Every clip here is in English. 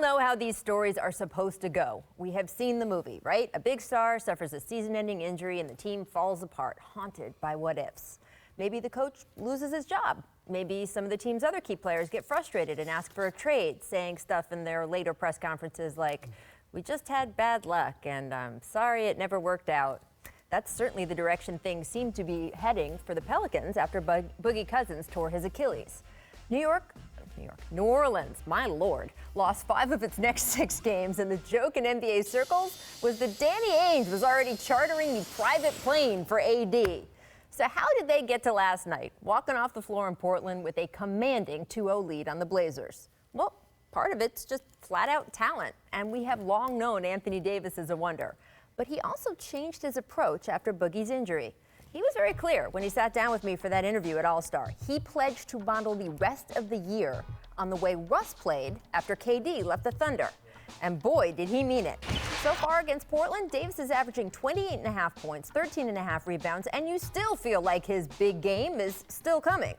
know how these stories are supposed to go. We have seen the movie, right? A big star suffers a season-ending injury and the team falls apart, haunted by what ifs. Maybe the coach loses his job. Maybe some of the team's other key players get frustrated and ask for a trade, saying stuff in their later press conferences like, "We just had bad luck and I'm sorry it never worked out." That's certainly the direction things seem to be heading for the Pelicans after Boogie Cousins tore his Achilles. New Orleans, my lord, lost 5 of its next 6 games, and the joke in NBA circles was that Danny Ainge was already chartering the private plane for AD. So how did they get to last night, walking off the floor in Portland with a commanding 2-0 lead on the Blazers? Well, part of it's just flat-out talent, and we have long known Anthony Davis is a wonder. But he also changed his approach after Boogie's injury. He was very clear when he sat down with me for that interview at All-Star. He pledged to bundle the rest of the year on the way Russ played after KD left the Thunder. And boy, did he mean it. So far against Portland, Davis is averaging 28.5 points, 13.5 rebounds, and you still feel like his big game is still coming.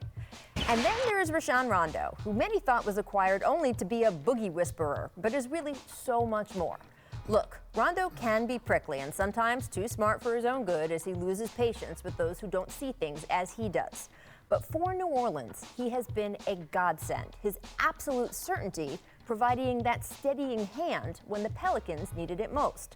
And then there is Rashon Rondo, who many thought was acquired only to be a Boogie whisperer, but is really so much more. Look, Rondo can be prickly and sometimes too smart for his own good as he loses patience with those who don't see things as he does. But for New Orleans, he has been a godsend, his absolute certainty providing that steadying hand when the Pelicans needed it most.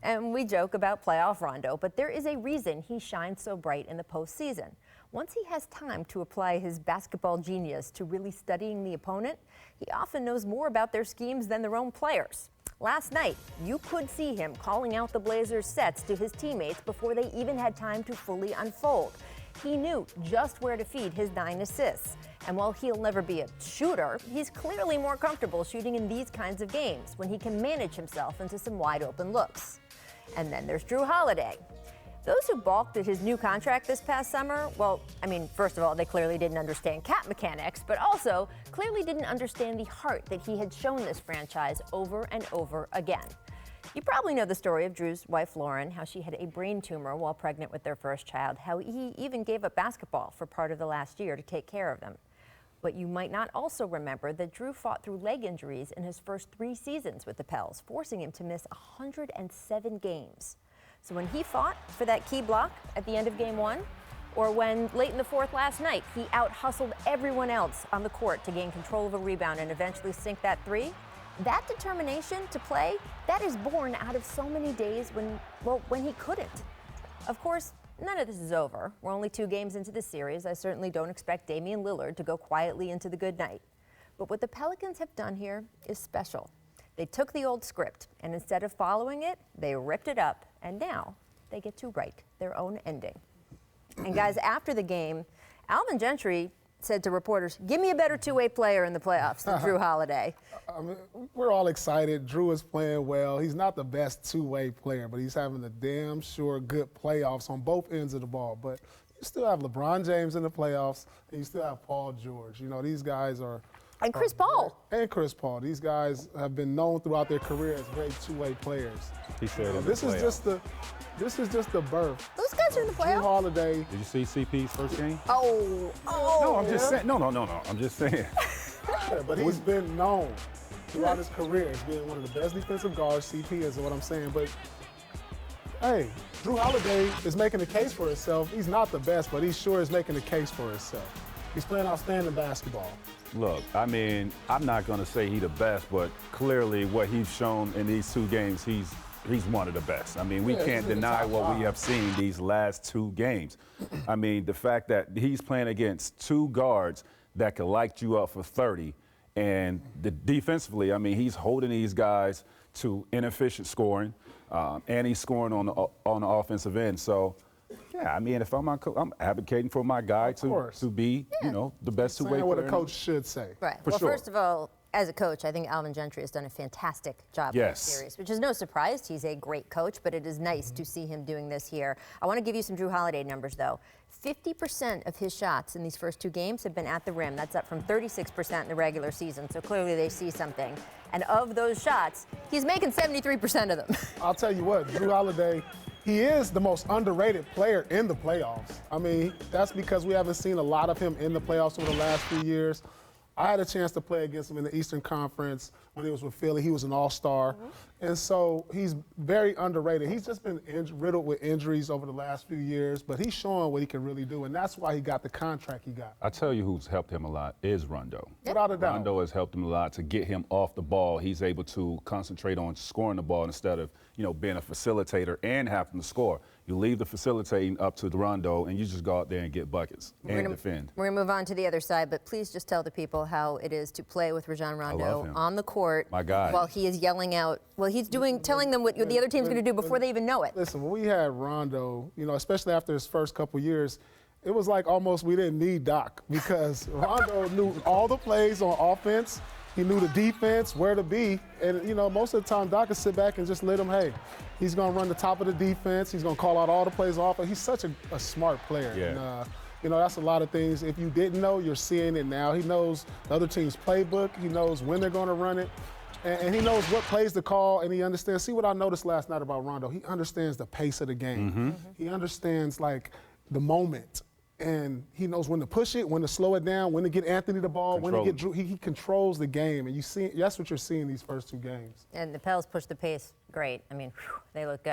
And we joke about playoff Rondo, but there is a reason he shines so bright in the postseason. Once he has time to apply his basketball genius to really studying the opponent, he often knows more about their schemes than their own players. Last night, you could see him calling out the Blazers' sets to his teammates before they even had time to fully unfold. He knew just where to feed his 9 assists. And while he'll never be a shooter, he's clearly more comfortable shooting in these kinds of games when he can manage himself into some wide-open looks. And then there's Jrue Holliday. Those who balked at his new contract this past summer, well, first of all, they clearly didn't understand cap mechanics, but also clearly didn't understand the heart that he had shown this franchise over and over again. You probably know the story of Jrue's wife, Lauren, how she had a brain tumor while pregnant with their first child, how he even gave up basketball for part of the last year to take care of them. But you might not also remember that Jrue fought through leg injuries in his first 3 seasons with the Pels, forcing him to miss 107 games. So when he fought for that key block at the end of Game 1, or when late in the fourth last night, he out-hustled everyone else on the court to gain control of a rebound and eventually sink that 3, that determination to play, that is born out of so many days when he couldn't. Of course, none of this is over. We're only 2 games into the series. I certainly don't expect Damian Lillard to go quietly into the good night. But what the Pelicans have done here is special. They took the old script, and instead of following it, they ripped it up, and now they get to write their own ending. And guys, after the game, Alvin Gentry said to reporters, "Give me a better two-way player in the playoffs than Jrue Holliday." We're all excited. Jrue is playing well. He's not the best two-way player, but he's having a damn sure good playoffs on both ends of the ball. But you still have LeBron James in the playoffs, and you still have Paul George. You know, these guys are... And Chris Paul. And Chris Paul. These guys have been known throughout their career as great two-way players. He said this is just the birth. Those guys are in the playoffs. Jrue Holliday. Did you see CP's first game? Oh. No, I'm just saying. No. I'm just saying. Yeah, but he's been known throughout his career as being one of the best defensive guards. CP is what I'm saying. But hey, Jrue Holliday is making a case for himself. He's not the best, but he sure is making a case for himself. He's playing outstanding basketball. Look, I'm not going to say he's the best, but clearly what he's shown in these 2 games, he's one of the best. We can't deny what we have seen these last 2 games. The fact that he's playing against 2 guards that can light you up for 30, and defensively, he's holding these guys to inefficient scoring, and he's scoring on the offensive end. So, yeah, if I'm advocating for my guy to be, the best two-way player. What a coach should say. Right. Well, first of all, as a coach, I think Alvin Gentry has done a fantastic job in this series, which is no surprise. He's a great coach, but it is nice to see him doing this here. I want to give you some Jrue Holliday numbers, though. 50% of his shots in these first 2 games have been at the rim. That's up from 36% in the regular season, so clearly they see something. And of those shots, he's making 73% of them. I'll tell you what, Jrue Holliday, he is the most underrated player in the playoffs. That's because we haven't seen a lot of him in the playoffs over the last few years. I had a chance to play against him in the Eastern Conference when he was with Philly. He was an all-star. And so he's very underrated. He's just been riddled with injuries over the last few years, but he's showing what he can really do, and that's why he got the contract he got. I tell you who's helped him a lot is Rondo. Without a doubt. Rondo has helped him a lot to get him off the ball. He's able to concentrate on scoring the ball instead of, being a facilitator and having to score. You leave the facilitating up to Rondo, and you just go out there and get buckets and defend. We're going to move on to the other side, but please just tell the people how it is to play with Rashon Rondo on the court. My guy. While he is yelling out, he's telling them what the other team's going to do before they even know it. Listen, when we had Rondo, especially after his first couple years, it was like almost we didn't need Doc because Rondo knew all the plays on offense. He knew the defense, where to be. And, most of the time, Doc could sit back and just let him, he's going to run the top of the defense. He's going to call out all the plays off. He's such a smart player. Yeah. And, that's a lot of things. If you didn't know, you're seeing it now. He knows the other team's playbook. He knows when they're going to run it. And he knows what plays to call, and he understands. See what I noticed last night about Rondo? He understands the pace of the game. He understands, the moment. And he knows when to push it, when to slow it down, when to get Anthony the ball, when to get Drew. He controls the game, and that's what you're seeing these first two games. And the Pels push the pace great. I mean, they look good.